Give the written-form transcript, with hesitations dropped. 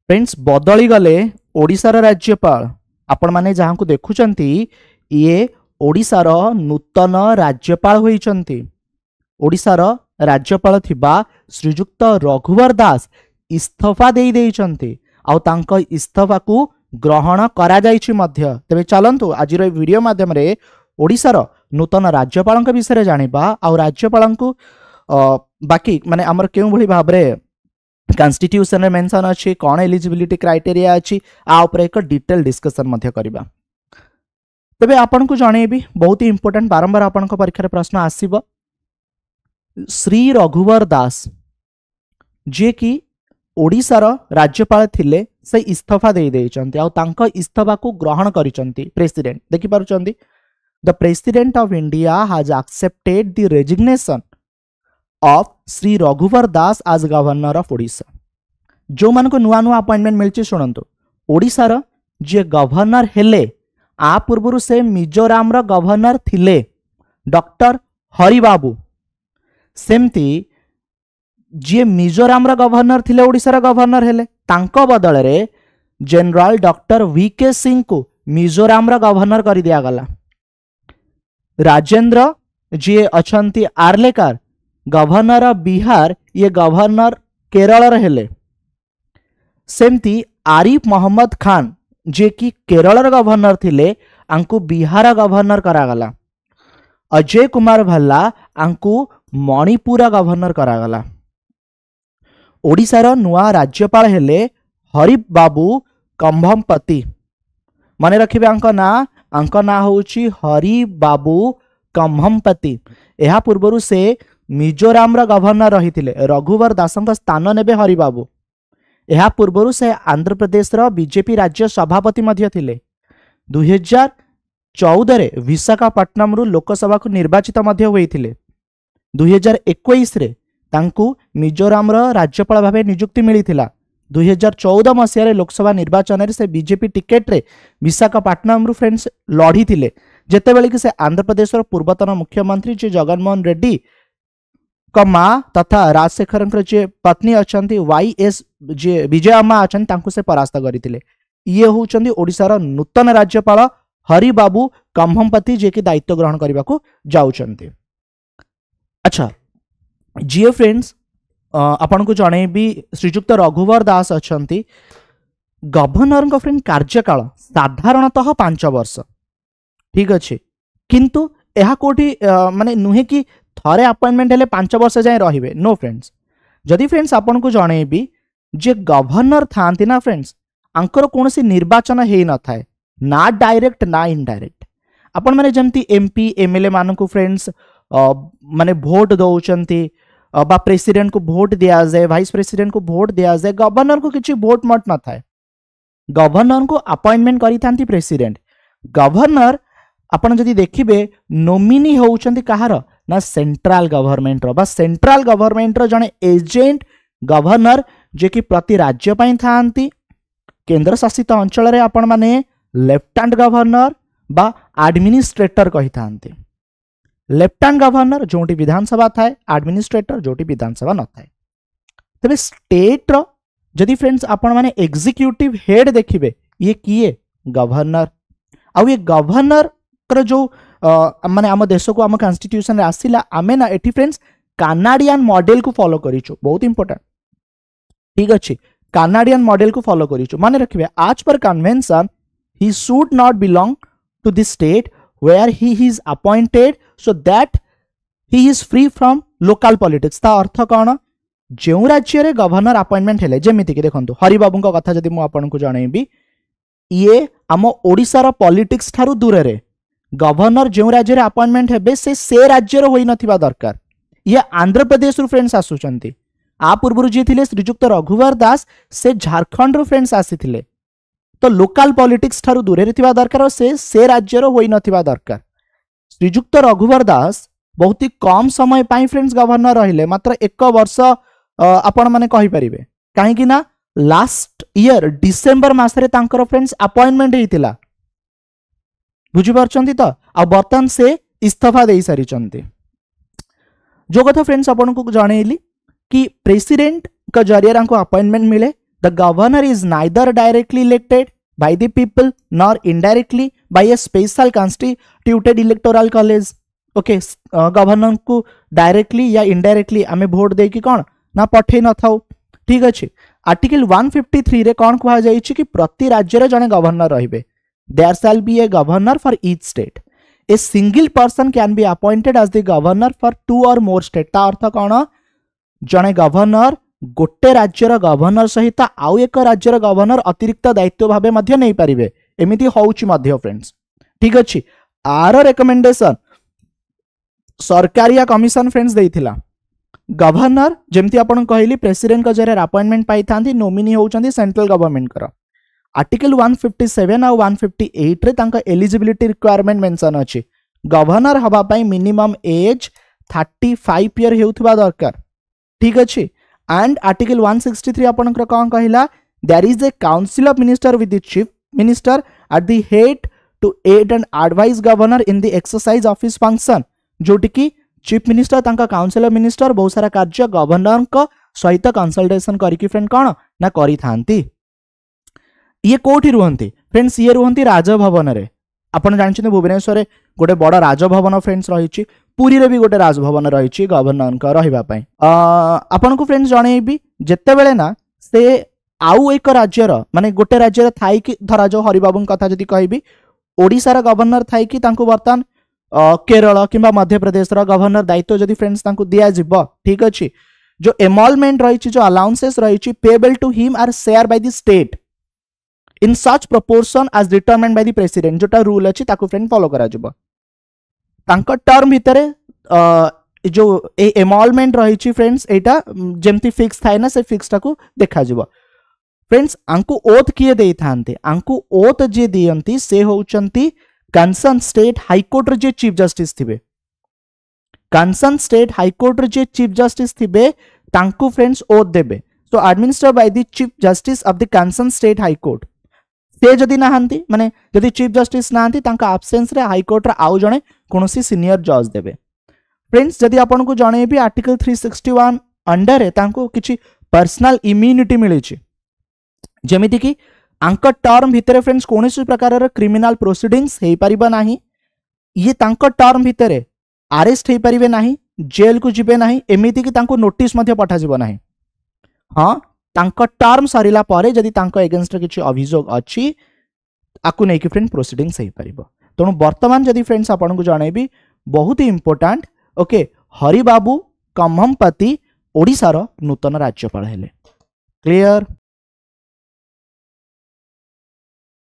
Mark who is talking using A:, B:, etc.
A: Friends बदली गले ओडिशार राज्यपाल आपण माने जहां को देखुचंती ये ओडिशार नूतन राज्यपाल होइचंती। ओडिशार राज्यपाल थिबा श्रीजुक्त रघुवर दास इस्तीफा दे देइचंती आउ तांको इस्तीफा को ग्रहण करा जाइछि मध्य। तबे चलंतु आजिर वीडियो माध्यम रे ओडिशार नूतन राज्यपाल विषय जानिबा आउ राज्यपाल को बाकी माने हमर केउ भली भाबरे कॉन्स्टिट्यूशन रे मेंशन अछि कोन एलिजिबिलिटी क्राइटेरिया अछि आ ऊपर एक डिटेल डिस्कशन मध्य करिबा। तबे आपन को जणेबी बहुत ही इंपोर्टेंट बारंबार आपन को परीक्षा रे प्रश्न आसीबो। श्री रघुवर दास जे कि ओडिशार राज्यपाल थिले से इस्तीफा दे देइचंती आ तांको इस्तीफा को ग्रहण करिचंती प्रेसिडेंट। देखि पारुचंती the president of India has accepted the resignation of Shri रघुवर दास आज गवर्नर ऑफ ओडिशा। जो मान को नुआ नुआ अपॉइंटमेंट मिलची सुनंतु ओडिशार जे गवर्नर हेले आ पूर्वरु से मिजोराम रो गवर्नर थिले डॉक्टर हरिबाबू। सेमती जे मिजोराम रो गवर्नर थिले ओडिशार गवर्नर हेले तांको बदल रे जनरल डॉक्टर वीके सिंह को मिजोराम रो गवर्नर कर दिया गला। राजेंद्र जे अछंती आर्लेकर गवर्नर बिहार ये गवर्नर केरल हेले। सेमती आरिफ मोहम्मद खान जे कि केरल गवर्नर थिले आंकु बिहार गवर्नर करागला। अजय कुमार भल्ला आंकु मणिपुर गवर्नर करागला। ओडिशार नुआ राज्यपाल हेले हरिबाबू कंभमपति। माने रखिबे अंक ना होउची हरिबाबू कंभमपति। एहा पूर्वरु से मिजोराम रा गवर्नर रहिथिले रघुवर दासंक स्थान नेबे हरिबाबू। एहा पूर्वरु से आंध्र प्रदेश रा बीजेपी राज्य सभापति मध्य थिले। 2014 रे विशाखापट्टनम रु लोकसभा को निर्वाचित मध्य होइथिले। 2021 रे तांकु मिजोराम रा राज्यपाल भाबे नियुक्ति मिलिथिला। 2014 मसिया रे लोकसभा निर्वाचन रे से बीजेपी टिकेट रे विशाखापट्टनम रु फ्रेंड्स लढी थिले जेतेबेले कि से आंध्र प्रदेश रा पूर्वतन मुख्यमंत्री जे जगनमोहन रेड्डी माँ तथा राजशेखर जे पत्नी अछंती वाईएस जे विजय अम्मा अछंती तांकु से परास्त करथिले। ये होउचंदी ओडिशार नूतन राज्यपाल हरिबाबू कंभमपति जे कि दायित्व ग्रहण करबा को जाउचंती। अच्छा जी फ्रेंड्स आपन को जणेबी श्रीजुक्त रघुवर दास अछंती गवर्नर को फ्रेंड कार्यकाल साधारणतः 5 वर्ष ठीक अच्छे किंतु यह कोठी माने नुहे कि थरे अपॉइंटमेंट हेले 5 वर्ष जाए रहिबे नो फ्रेंड्स। जदि फ्रेंड्स आपन को जणेबी जे गवर्नर थांती ना फ्रेंड्स आंकर कोनसी निर्वाचन हेई न थाए ना डायरेक्ट ना इनडायरेक्ट। आपन माने जमती एमपी एमएलए मान को फ्रेंड्स माने वोट दउचंती बा प्रेसिडेंट को वोट दिया जाए वाइस प्रेसिडेंट को वोट दिया जाए गवर्नर को किछि वोट मत न थाए। गवर्नर को अपॉइंटमेंट करी थांती प्रेसिडेंट। गवर्नर आपन जदि देखिबे नोमिनी होउचंती कहार ना सेंट्रल गवर्नमेंट रो बा सेंट्रल गवर्नमेंट रो जने एजेंट गवर्नर जे कि प्रति राज्य पई थांती। केंद्र शासित अंचल रे आपण माने लेफ्टिनेंट गवर्नर बा एडमिनिस्ट्रेटर कहि थांती। लेफ्टिनेंट गवर्नर जोटी विधानसभा थाए एडमिनिस्ट्रेटर जोटी विधानसभा न थाए। तबे स्टेट रो जदि फ्रेंड्स आपण माने एग्जीक्यूटिव हेड देखिबे ये किए गवर्नर आ ये गवर्नर कर जो माने आम देश को आम कॉन्स्टिट्यूशन रे आसिला आमे ना एठी फ्रेंड्स कनाडियन मॉडल को फॉलो करिछु बहुत इंपोर्टेंट ठीक अछि। कनाडियन मॉडल को फॉलो करिछु माने रखिबे as per convention he should not belong to the state where he is appointed so that he is free from local politics. ता अर्थ कोन जेउ राज्य रे गवर्नर अपॉइंटमेंट हेले जेमिति कि देखंतु हरिबाबू को कथा जदि मु आपन को जणेबी ये आम ओडिसा रो पॉलिटिक्स थारु दूर रे गवर्नर जो राज्य रे अपॉइंटमेंट हेबे से राज्य रो होई नथिबा दरकार। ये आंध्र प्रदेश रु फ्रेंड्स आसुचंती आ पूर्वरु जे थिले श्रीजुक्त रघुवर दास से झारखंड रु फ्रेंड्स आसीथिले तो लोकल पॉलिटिक्स थारु दूर रे थिबा दरकार और से राज्य रो होई नथिबा दरकार। श्रीजुक्त रघुवर दास बहुत ही कम समय पाई फ्रेंड्स गवर्नर रहिले मात्र 1 वर्ष आपण माने कहि परिबे काहे कि ना लास्ट ईयर डिसेंबर मासरे तांकर फ्रेंड्स अपॉइंटमेंट हेतिला बुझी पारछंती तो आ बर्तन से इस्तीफा दे सारी चंती। जो कथा फ्रेंड्स आपन को जणेली कि प्रेसिडेंट का जरिया अपॉइंटमेंट मिले the governor is neither directly elected by the people nor indirectly by a special constituted electoral college. Okay governor को डायरेक्टली या इनडायरेक्टली आम भोट देकी कौन ना पठे न थाउ ठीक अच्छे आर्टिकल 153 रे कौन कहा जाय कि प्रति राज्य रे जने गवर्नर रहिबे there shall be a governor for each state a single person can be appointed as the governor for 2 or more state ता अर्थ कौन जने गवर्नर गोटे राज्यर गवर्नर सहित आउ एक राज्यर गवर्नर अतिरिक्त दायित्व भाव नहीं पारे एमती हूँ फ्रेंड्स ठीक अच्छे आर रेकमेंडेशन सरकारिया कमिशन फ्रेंड्स देइथिला गवर्नर जेमती आपन कहली प्रेसिडेंट का जरे अपॉइंटमेंट पाई थांती नोमिनी होउचंदी सेंट्रल गवर्नमेंट कर आर्टिकल 157 और 158 रे तांका एलिजिबिलिटी रिक्वायरमेंट मेंशन अछि गवर्नर हबा पई मिनिमम एज 35 ईयर हेउथबा दरकार ठीक अछि एंड आर्टिकल 163 अपन कौन कहला there is a council of minister with the chief minister at the head to aid and advise governor in the exercise office function जोटी की चीफ मिनिस्टर तांका काउंसिल ऑफ मिनिस्टर बहुत सारा कार्य गवर्नर को सहित कंसल्टेशन करिकी फ्रेंड कौन ना करी थांती ये कोठी रुहंती फ्रेंड्स ये रुहंती राजभवन रे आपण जानछिने भुवनेश्वर गोटे बड़ राजभवन फ्रेंड्स रही पुरी रे भी गोटे राजभवन रही गवर्नर का रहिबा पई आपन को फ्रेंड्स जणेबी जेते बेले ना से आउ एक राज्यर माने गोटे राज्यर थाई कि धरा जो हरिबाबू कथा जदी कहबी ओडिसा रा गवर्नर थाई कि तांको बर्तन केरल किंबा मध्य प्रदेश रा गवर्नर दायित्व जदी फ्रेंड्स तांको दिया जिवो ठीक अछि जो एमॉलमेंट रही जो अलाउंसेस रही payable to him are shared by the state in such proportion as determined by the president जोटा रूल अछि ताको फ्रेंड फॉलो करा जिवो तांको टर्म भितरे जो ए एमॉलमेंट रही फ्रेंड्स एटा जेमती फिक्स थाए ना से फिक्स टाको देखा जिवो फ्रेंड्स आंकु ओथ किए देई थांते आंकु ओथ जे दियंती से होउचंती कंसर्न स्टेट हाईकोर्ट जे चीफ जस्टिस थिबे कंसर्न स्टेट हाईकोर्ट जे चीफ जस्टिस थिबे तांकु फ्रेंड्स ओथ देबे so administered by the chief justice of the concern state high court से जदि नाहांती माने जदि चीफ जस्टिस नाहांती तांका एब्सेंस रे हाईकोर्ट रा आउ जणे कोनोसी सीनियर जज देबे फ्रेंड्स जदि आपन को जणे भी आर्टिकल 361 अंडर रे तांको किछि पर्सनल इम्यूनिटी मिली छि जेमिति कि आंक टर्म भितरे फ्रेंड्स कोनोसी प्रकार क्रिमिनल प्रोसीडिंग्स हेई परिबा नाही ये तांक टर्म भितरे अरेस्ट हेई परिबे नाही जेल को जिबे नाही एमिति कि तांको नोटिस मध्ये पठा जिवो नाही हां तांक टर्म सरिला परे जदि तांको अगेंस्ट किछि अभियोग अछि आकु नै कि फ्रेंड प्रोसीडिंग्स हेई परिबो तणु वर्तमान जदि फ्रेंड्स आपन को जणेबी बहुत ही इंपोर्टेंट ओके हरिबाबू कम्हमपति ओडिसा रो नूतन राज्यपाल हेले क्लियर।